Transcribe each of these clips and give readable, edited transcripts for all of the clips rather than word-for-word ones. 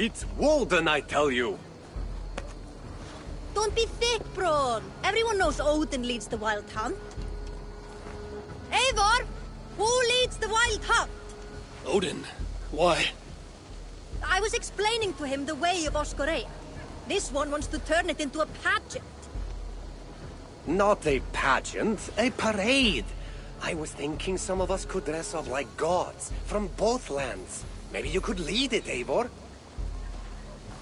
It's Walden, I tell you! Don't be thick, Braun. Everyone knows Odin leads the wild hunt. Eivor! Who leads the wild hunt? Odin? Why? I was explaining to him the way of Oscorea. This one wants to turn it into a pageant. Not a pageant, a parade. I was thinking some of us could dress up like gods from both lands. Maybe you could lead it, Eivor.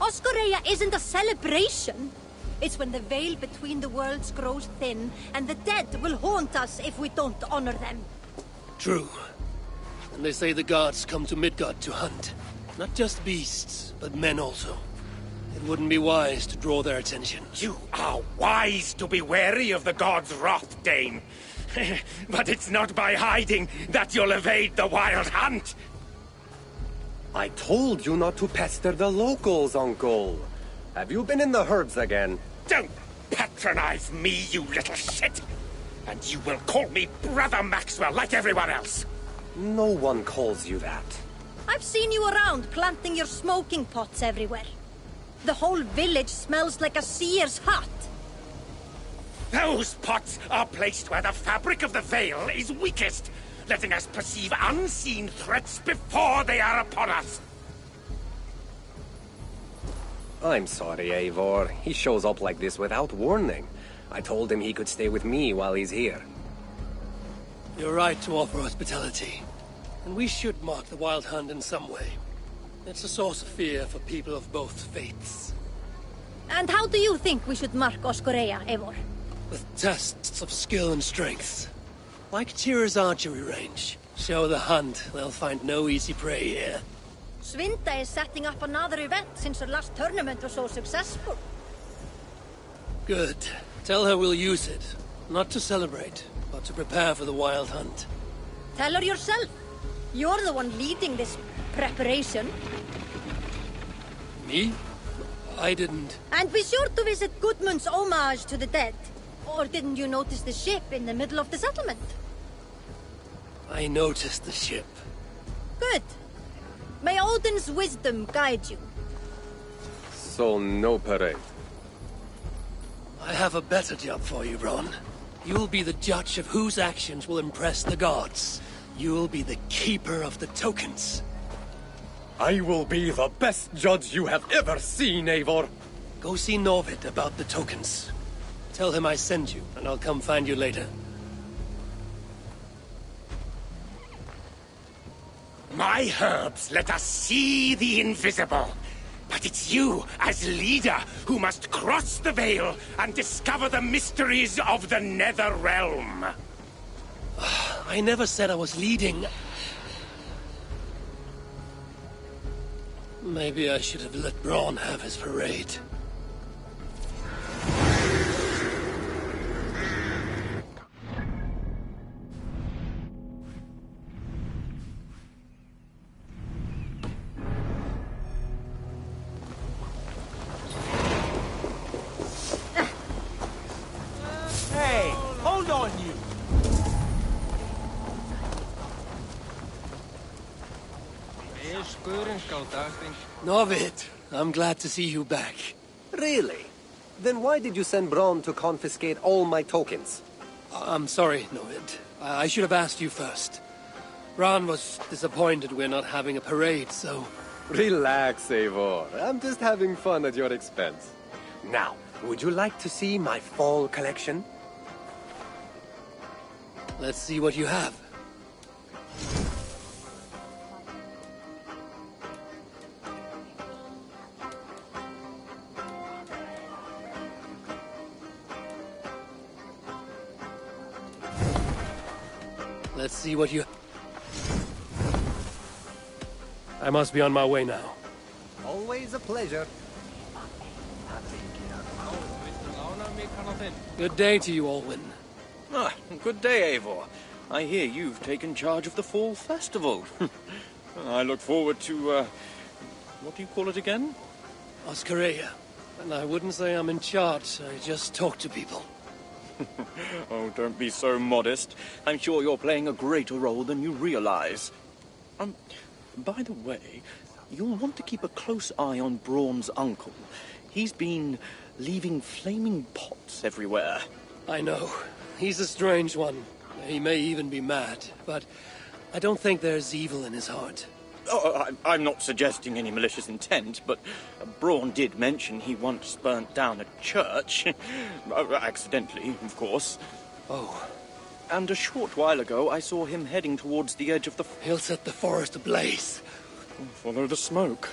Oscorea isn't a celebration. It's when the veil between the worlds grows thin, and the dead will haunt us if we don't honor them. True. And they say the gods come to Midgard to hunt. Not just beasts, but men also. It wouldn't be wise to draw their attention. You are wise to be wary of the gods' wrath, Dane. But it's not by hiding that you'll evade the wild hunt. I told you not to pester the locals, Uncle. Have you been in the herbs again? Don't patronize me, you little shit! And you will call me Brother Maxwell like everyone else. No one calls you that. I've seen you around planting your smoking pots everywhere. The whole village smells like a seer's hut. Those pots are placed where the fabric of the veil is weakest, letting us perceive unseen threats before they are upon us. I'm sorry, Eivor. He shows up like this without warning. I told him he could stay with me while he's here. You're right to offer hospitality. And we should mark the wild hunt in some way. It's a source of fear for people of both faiths. And how do you think we should mark Oscorea, Eivor? With tests of skill and strength. Like Tyr's archery range. Show the hunt, they'll find no easy prey here. Svinda is setting up another event since her last tournament was so successful. Good. Tell her we'll use it. Not to celebrate, but to prepare for the wild hunt. Tell her yourself. You're the one leading this preparation. Me? I didn't. And be sure to visit Gudmund's homage to the dead. Or didn't you notice the ship in the middle of the settlement? I noticed the ship. Good. May Odin's wisdom guide you. So no parade. I have a better job for you, Ron. You'll be the judge of whose actions will impress the gods. You'll be the keeper of the tokens. I will be the best judge you have ever seen, Eivor. Go see Norvid about the tokens. Tell him I sent you, and I'll come find you later. My herbs let us see the invisible. But it's you, as leader, who must cross the veil and discover the mysteries of the Nether Realm. I never said I was leading. Maybe I should have let Braun have his parade. Hey, hold on you! Norvid, I'm glad to see you back. Really? Then why did you send Braun to confiscate all my tokens? I'm sorry, Norvid. I should have asked you first. Ron was disappointed we're not having a parade, so... Relax, Eivor. I'm just having fun at your expense. Now, would you like to see my fall collection? Let's see what you have. Let's see what you... I must be on my way now. Always a pleasure. Good day to you, Olwyn. Ah, good day, Eivor. I hear you've taken charge of the Fall Festival. I look forward to, what do you call it again? Oscaria. And I wouldn't say I'm in charge, I just talk to people. Oh, don't be so modest. I'm sure you're playing a greater role than you realize. By the way, You'll want to keep a close eye on Braun's uncle. He's been leaving flaming pots everywhere. I know. He's a strange one. He may even be mad, but I don't think there's evil in his heart. Oh, I'm not suggesting any malicious intent, but Braun did mention he once burnt down a church. Accidentally, of course. Oh. And a short while ago, I saw him heading towards the edge of the... He'll set the forest ablaze. Follow the smoke.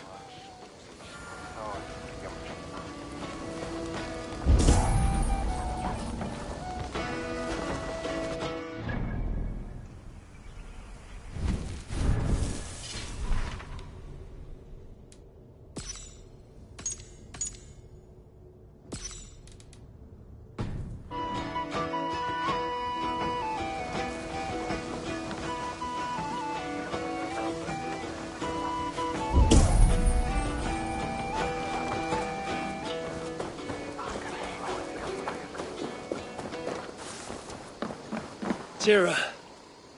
Tira,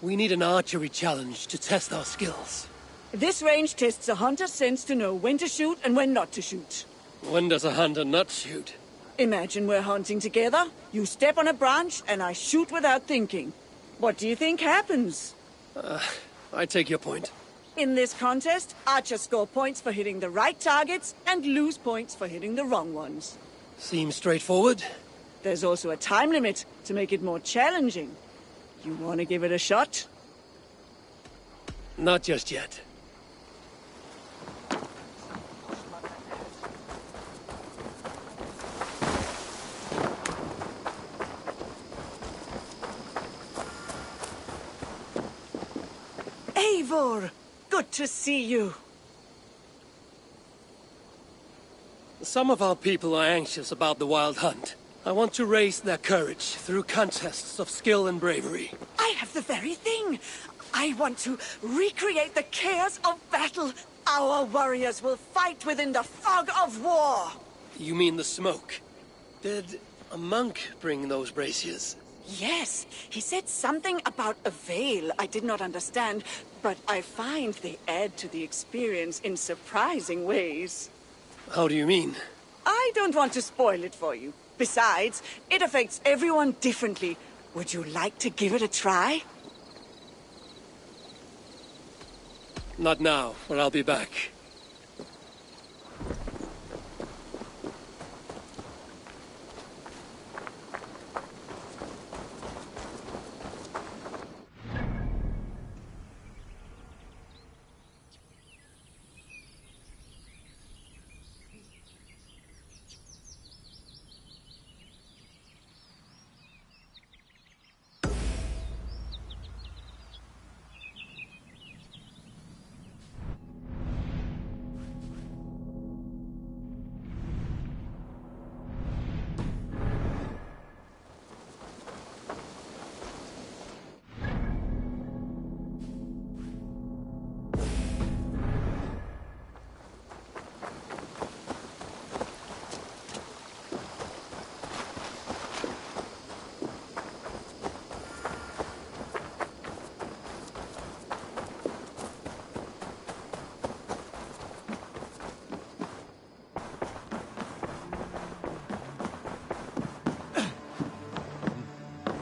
we need an archery challenge to test our skills. This range tests a hunter's sense to know when to shoot and when not to shoot. When does a hunter not shoot? Imagine we're hunting together. You step on a branch and I shoot without thinking. What do you think happens? I take your point. In this contest, archers score points for hitting the right targets and lose points for hitting the wrong ones. Seems straightforward. There's also a time limit to make it more challenging. You want to give it a shot? Not just yet. Eivor! Good to see you. Some of our people are anxious about the wild hunt. I want to raise their courage through contests of skill and bravery. I have the very thing. I want to recreate the chaos of battle. Our warriors will fight within the fog of war. You mean the smoke? Did a monk bring those braziers? Yes, he said something about a veil I did not understand, but I find they add to the experience in surprising ways. How do you mean? I don't want to spoil it for you. Besides, it affects everyone differently. Would you like to give it a try? Not now, but I'll be back.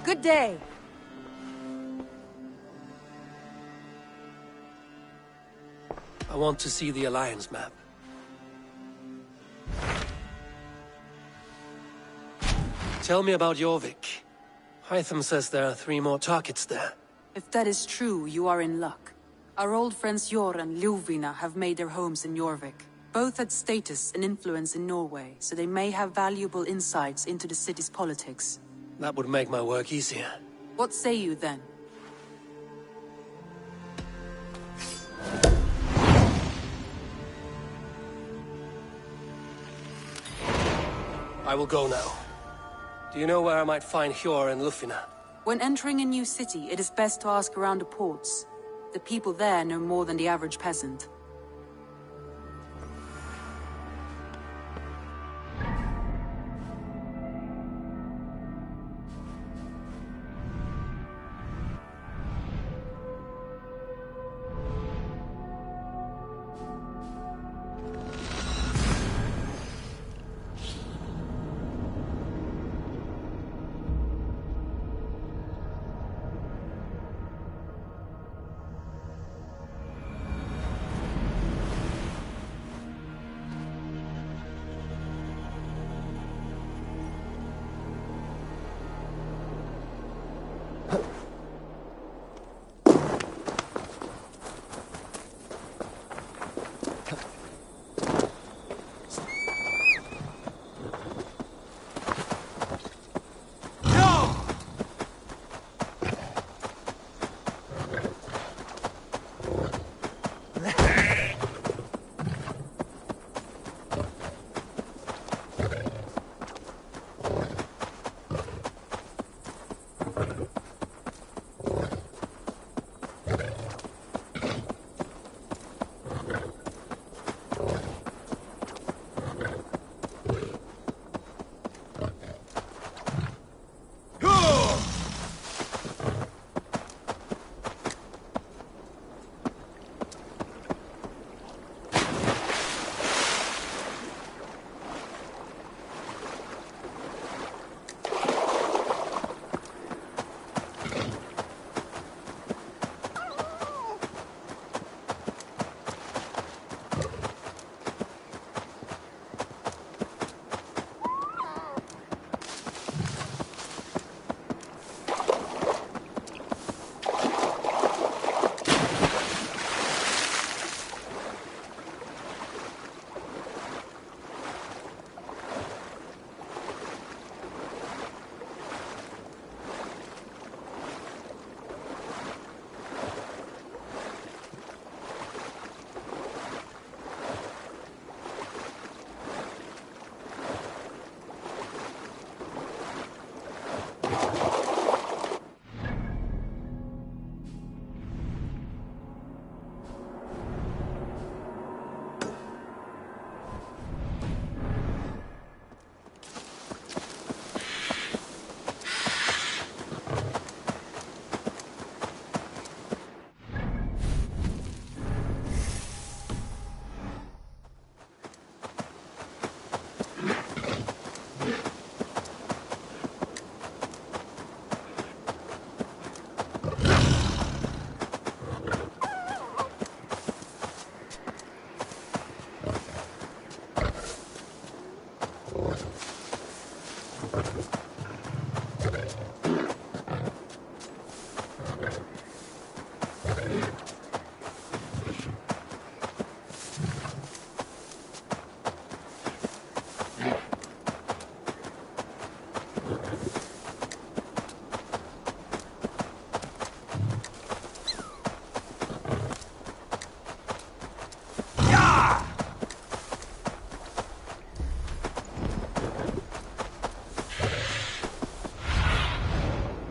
Good day. I want to see the Alliance map. Tell me about Jorvik. Hytham says there are 3 more targets there. If that is true, you are in luck. Our old friends Jor and Ljuvina have made their homes in Jorvik. Both had status and influence in Norway, so they may have valuable insights into the city's politics. That would make my work easier. What say you then? I will go now. Do you know where I might find Hjor and Lufina? When entering a new city, it is best to ask around the ports. The people there know more than the average peasant.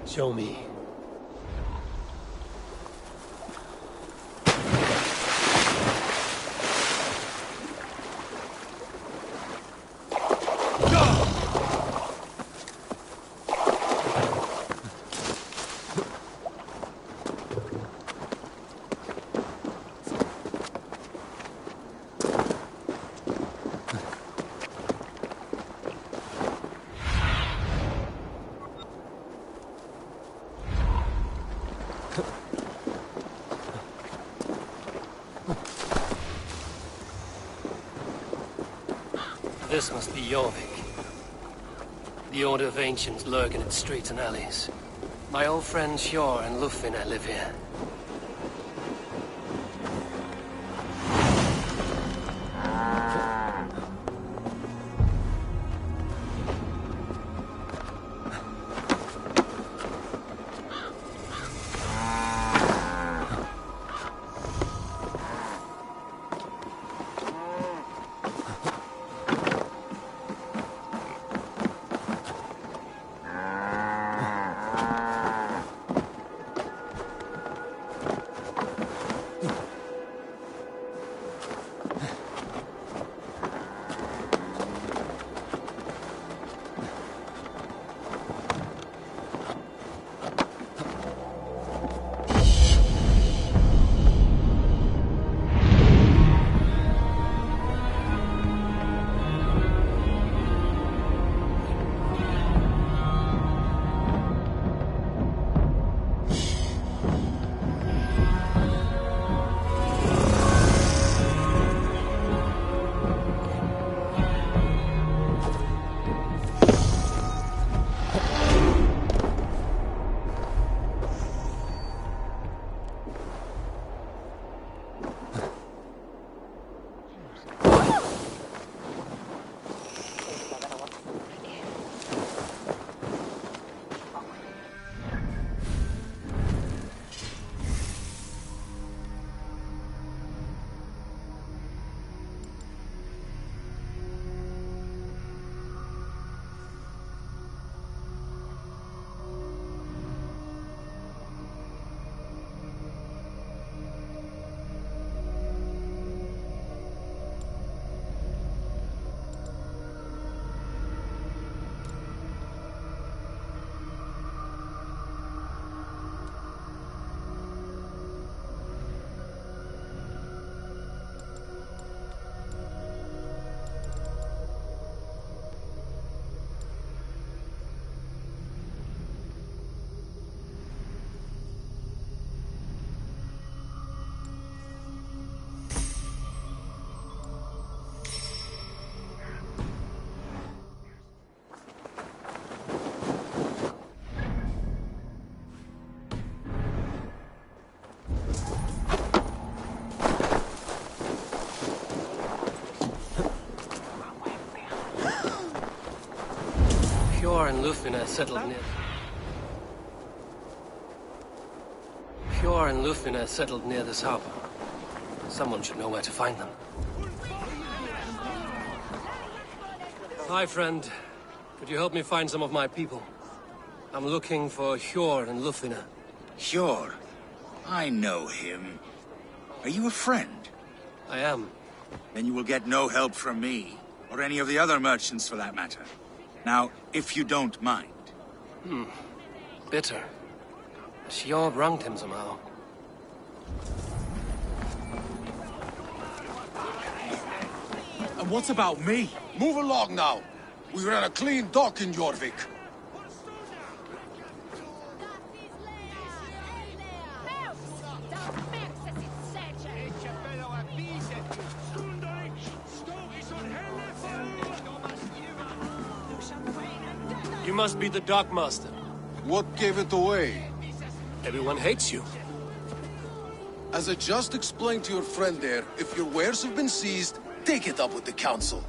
Show me. This must be Jorvik. The Order of Ancients lurk in its streets and alleys. My old friends Hjor and Lufvina live here. Hjor and Lufvina settled near... Hjor and Lufvina settled near this harbor. Someone should know where to find them. Hi, friend. Could you help me find some of my people? I'm looking for Hjor and Lufvina. Hjor? I know him. Are you a friend? I am. Then you will get no help from me, or any of the other merchants for that matter. Now, if you don't mind. Bitter. Hjor wronged him somehow. And what about me? Move along now. We ran a clean dock in Jorvik. You must be the Dockmaster. What gave it away? Everyone hates you. As I just explained to your friend there, if your wares have been seized, take it up with the council.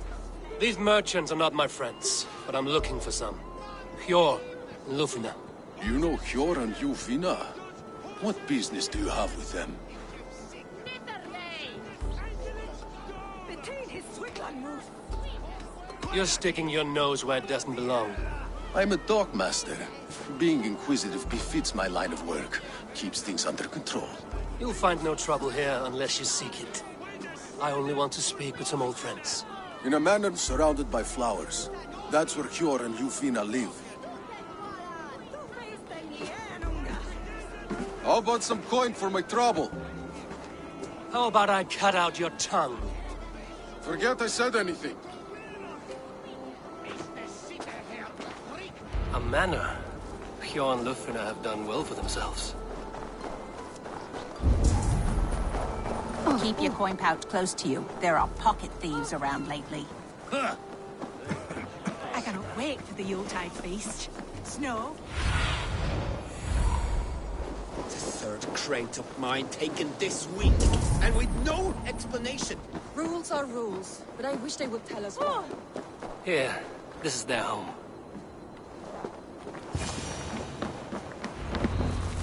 These merchants are not my friends, but I'm looking for some. Hjor and Lufina. You know Hjor and Lufina? What business do you have with them? You're sticking your nose where it doesn't belong. I'm a dockmaster. Being inquisitive befits my line of work. Keeps things under control. You'll find no trouble here unless you seek it. I only want to speak with some old friends. In a manor surrounded by flowers. That's where Hjor and Lufina live. How about some coin for my trouble? How about I cut out your tongue? Forget I said anything. A manor. Hjor and Lufina have done well for themselves. Keep your coin pouch close to you. There are pocket thieves around lately. I cannot wait for the Yuletide feast. Snow? The third crate of mine taken this week, and with no explanation. Rules are rules, but I wish they would tell us why. Here, this is their home.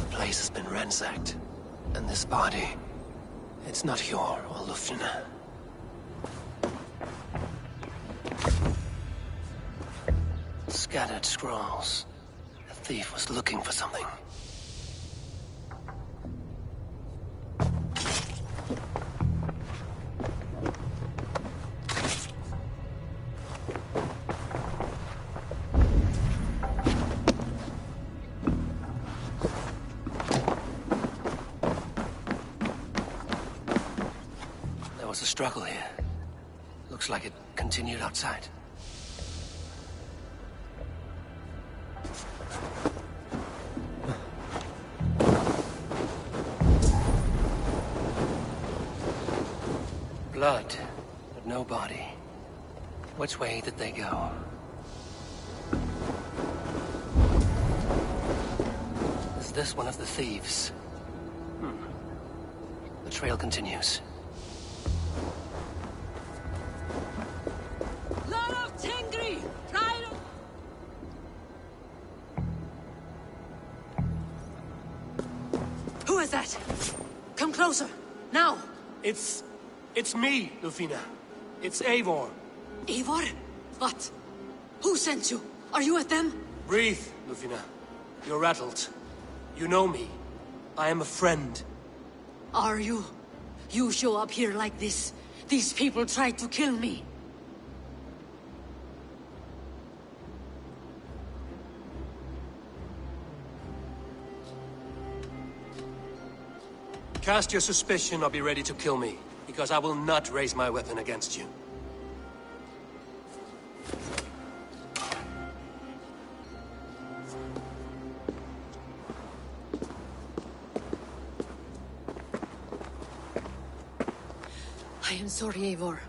The place has been ransacked, and this body, it's not Hjor or Lufina. Scattered scrolls. The thief was looking for something. There was a struggle here. Looks like it continued outside. Blood, but no body. Which way did they go? Is this one of the thieves? The trail continues. Who is that? Come closer, now! It's me, Lufina. It's Eivor. Eivor? What? Who sent you? Are you with them? Breathe, Lufina. You're rattled. You know me. I am a friend. Are you? You show up here like this. These people tried to kill me. Cast your suspicion or be ready to kill me, because I will not raise my weapon against you. I am sorry, Eivor.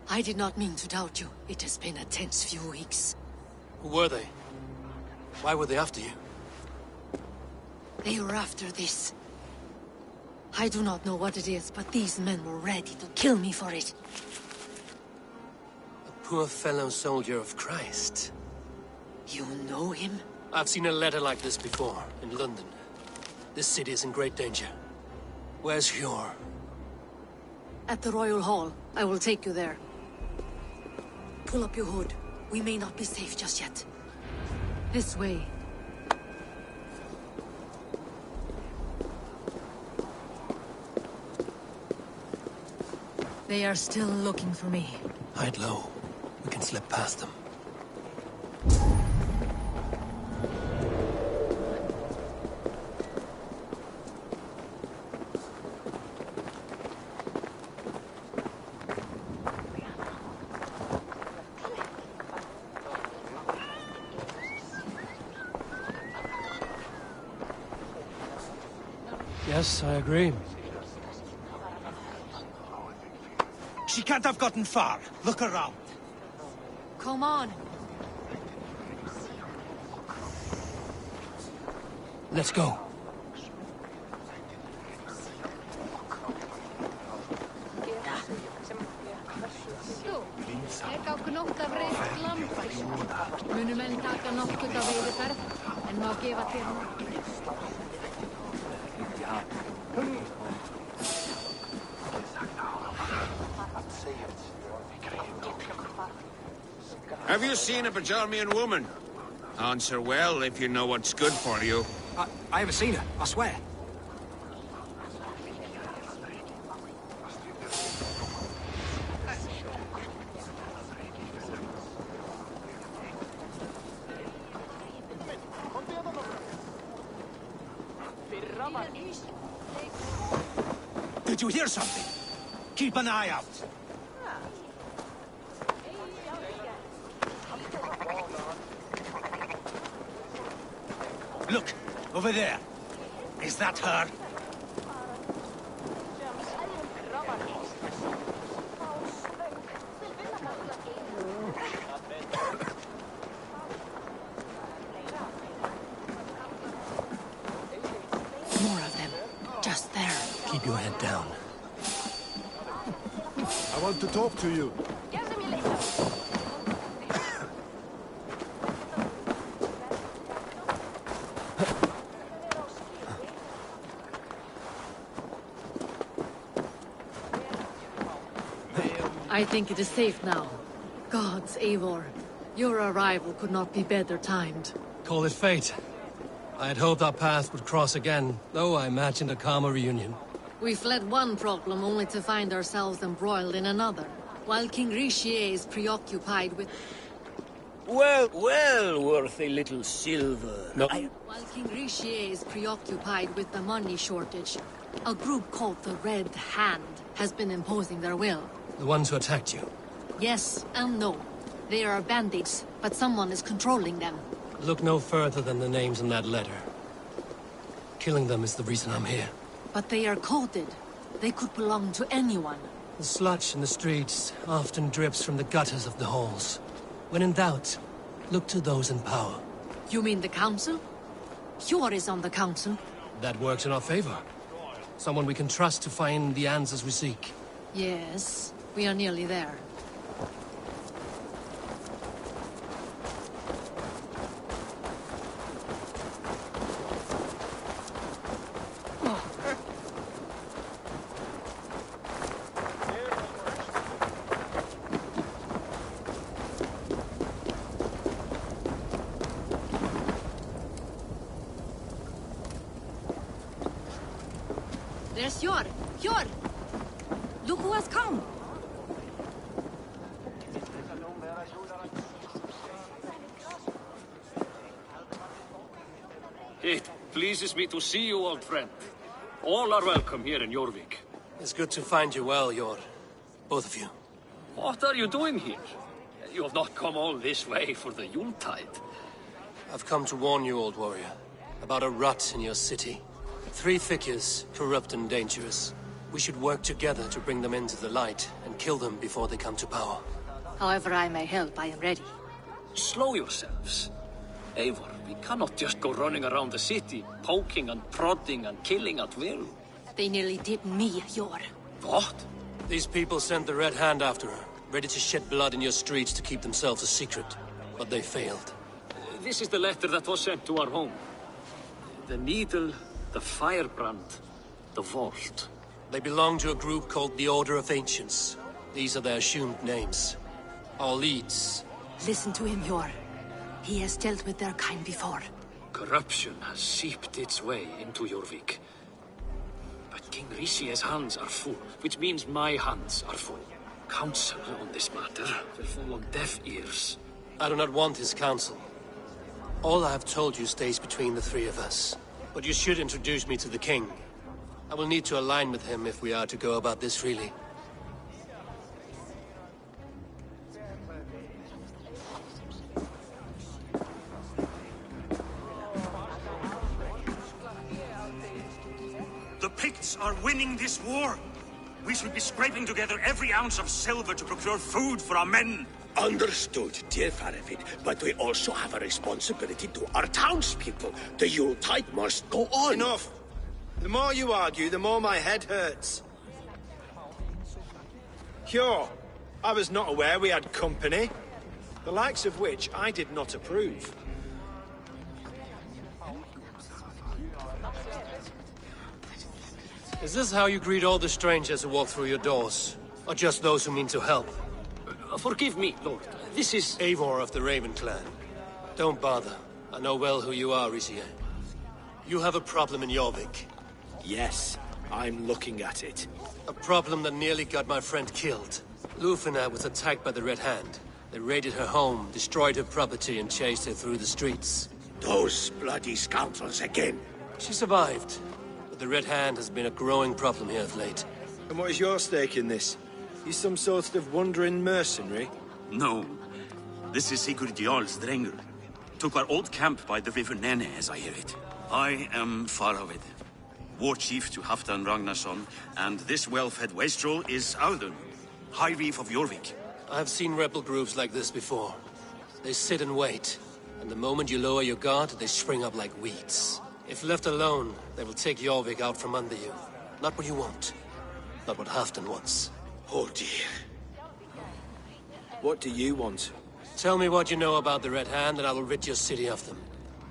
I did not mean to doubt you. It has been a tense few weeks. Who were they? Why were they after you? They were after this. I do not know what it is, but these men were ready to kill me for it. A poor fellow soldier of Christ. You know him? I've seen a letter like this before, in London. This city is in great danger. Where's Hjor? At the Royal Hall. I will take you there. Pull up your hood. We may not be safe just yet. This way. They are still looking for me. Hide low. We can slip past them. Yes, I agree. She can't have gotten far. Look around. Come on. Let's go. Have you seen a Bajarmian woman? Answer well if you know what's good for you. I haven't seen her, I swear. Did you hear something? Keep an eye out. Look, over there. Is that her? More of them. Just there. Keep your head down. I want to talk to you. I think it is safe now. Gods, Eivor. Your arrival could not be better timed. Call it fate. I had hoped our paths would cross again, though I imagined a calmer reunion. We fled one problem only to find ourselves embroiled in another, while King Richier is preoccupied with... Well, worth a little silver. No. While King Richier is preoccupied with the money shortage, a group called the Red Hand has been imposing their will. The ones who attacked you? Yes and no. They are bandits, but someone is controlling them. Look no further than the names in that letter. Killing them is the reason I'm here. But they are coded. They could belong to anyone. The sludge in the streets often drips from the gutters of the halls. When in doubt, look to those in power. You mean the council? Hjor is on the council. That works in our favor. Someone we can trust to find the answers we seek. Yes, we are nearly there. There's Hjor! Hjor! Look who has come! It pleases me to see you, old friend. All are welcome here in Jorvik. It's good to find you well, Hjor. Both of you. What are you doing here? You have not come all this way for the Yuletide. I've come to warn you, old warrior, about a rot in your city. 3 figures, corrupt and dangerous. We should work together to bring them into the light and kill them before they come to power. However I may help, I am ready. Slow yourselves. Eivor, we cannot just go running around the city, poking and prodding and killing at will. They nearly did me, Hjor. What? These people sent the Red Hand after her, ready to shed blood in your streets to keep themselves a secret. But they failed. This is the letter that was sent to our home. The needle, the firebrand, the vault. They belong to a group called the Order of Ancients. These are their assumed names. Our leads. Listen to him, Hjor. He has dealt with their kind before. Corruption has seeped its way into Jorvik. But King Richier's hands are full, which means my hands are full. Counsel on this matter will fall on deaf ears. I do not want his counsel. All I have told you stays between the 3 of us. But you should introduce me to the king. I will need to align with him if we are to go about this freely. The Picts are winning this war. We should be scraping together every ounce of silver to procure food for our men. Understood, dear Faravid, but we also have a responsibility to our townspeople. The Yuletide must go on. Enough! The more you argue, the more my head hurts. Cure, I was not aware we had company, the likes of which I did not approve. Is this how you greet all the strangers who walk through your doors? Or just those who mean to help? Forgive me, Lord. This is... Eivor of the Raven Clan. Don't bother. I know well who you are, Rizier. You have a problem in Jorvik. Yes, I'm looking at it. A problem that nearly got my friend killed. Lufina was attacked by the Red Hand. They raided her home, destroyed her property, and chased her through the streets. Those bloody scoundrels again. She survived, but the Red Hand has been a growing problem here of late. And what is your stake in this? You some sort of wandering mercenary? No. This is Sigurd Jarl's Drenger. Took our old camp by the river Nene, as I hear it. I am Faravid, war chief to Halfdan Ragnarsson, and this well-fed wastrel is Audun, High Reef of Jorvik. I've seen rebel groups like this before. They sit and wait, and the moment you lower your guard, they spring up like weeds. If left alone, they will take Jorvik out from under you. Not what you want. Not what Halfdan wants. Oh dear. What do you want? Tell me what you know about the Red Hand, and I will rid your city of them.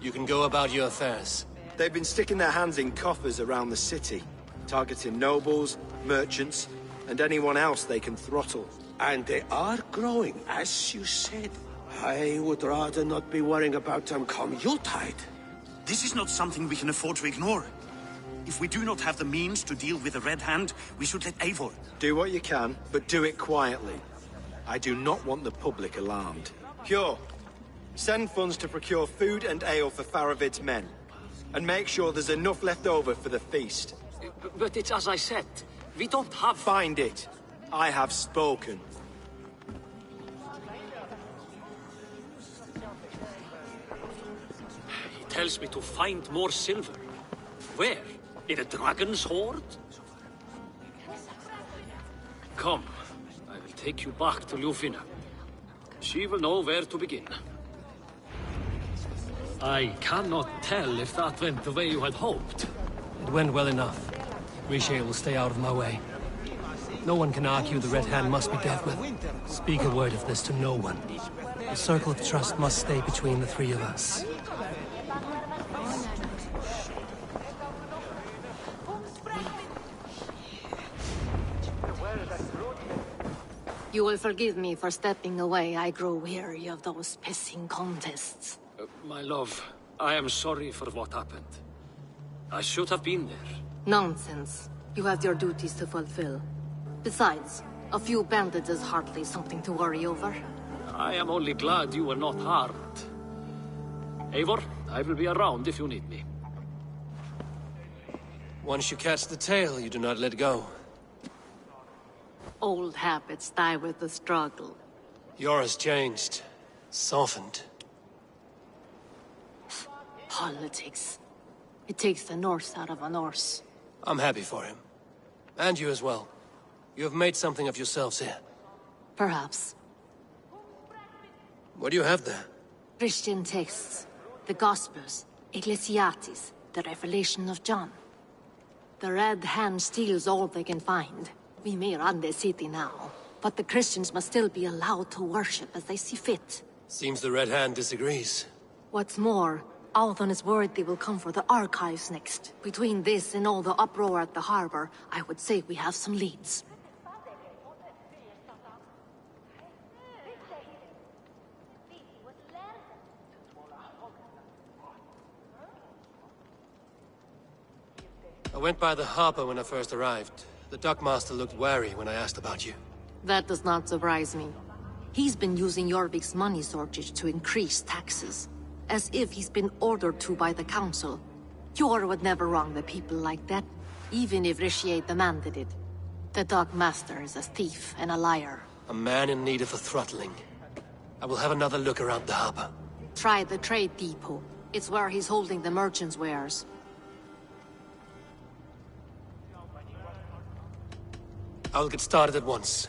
You can go about your affairs. They've been sticking their hands in coffers around the city, targeting nobles, merchants, and anyone else they can throttle. And they are growing, as you said. I would rather not be worrying about them come Yuletide. This is not something we can afford to ignore. If we do not have the means to deal with the Red Hand, we should let Eivor. Do what you can, but do it quietly. I do not want the public alarmed. Cure, send funds to procure food and ale for Faravid's men. And make sure there's enough left over for the feast. But it's as I said. We don't have... Find it. I have spoken. He tells me to find more silver. Where? In a dragon's hoard? Come. I will take you back to Lufina. She will know where to begin. I cannot tell if that went the way you had hoped. It went well enough. Rizier will stay out of my way. No one can argue the Red Hand must be dealt with. Speak a word of this to no one. The circle of trust must stay between the three of us. You will forgive me for stepping away. I grow weary of those pissing contests. My love, I am sorry for what happened. I should have been there. Nonsense. You have your duties to fulfill. Besides, a few bandits is hardly something to worry over. I am only glad you were not harmed. Eivor, I will be around if you need me. Once you catch the tail, you do not let go. Old habits die with the struggle. Yor has changed. Softened. Politics. It takes the Norse out of a Norse. I'm happy for him. And you as well. You have made something of yourselves here. Perhaps. What do you have there? Christian texts. The Gospels. Ecclesiastes. The Revelation of John. The Red Hand steals all they can find. We may run the city now, but the Christians must still be allowed to worship as they see fit. Seems the Red Hand disagrees. What's more, Althon is worried they will come for the archives next. Between this and all the uproar at the harbor, I would say we have some leads. I went by the harbor when I first arrived. The dockmaster looked wary when I asked about you. That does not surprise me. He's been using Jorvik's money shortage to increase taxes. As if he's been ordered to by the council. Yor would never wrong the people like that, even if Rizier demanded it. The dockmaster is a thief and a liar. A man in need of a throttling. I will have another look around the harbor. Try the trade depot. It's where he's holding the merchants' wares. I'll get started at once.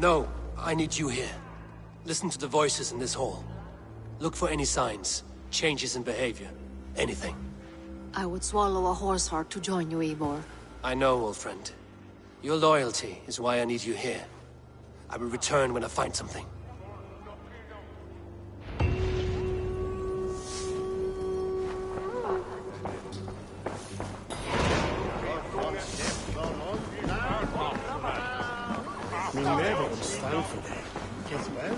No, I need you here. Listen to the voices in this hall. Look for any signs, changes in behavior, anything. I would swallow a horse heart to join you, Eivor. I know, old friend. Your loyalty is why I need you here. I will return when I find something. Min lever om Stanford. Guess well.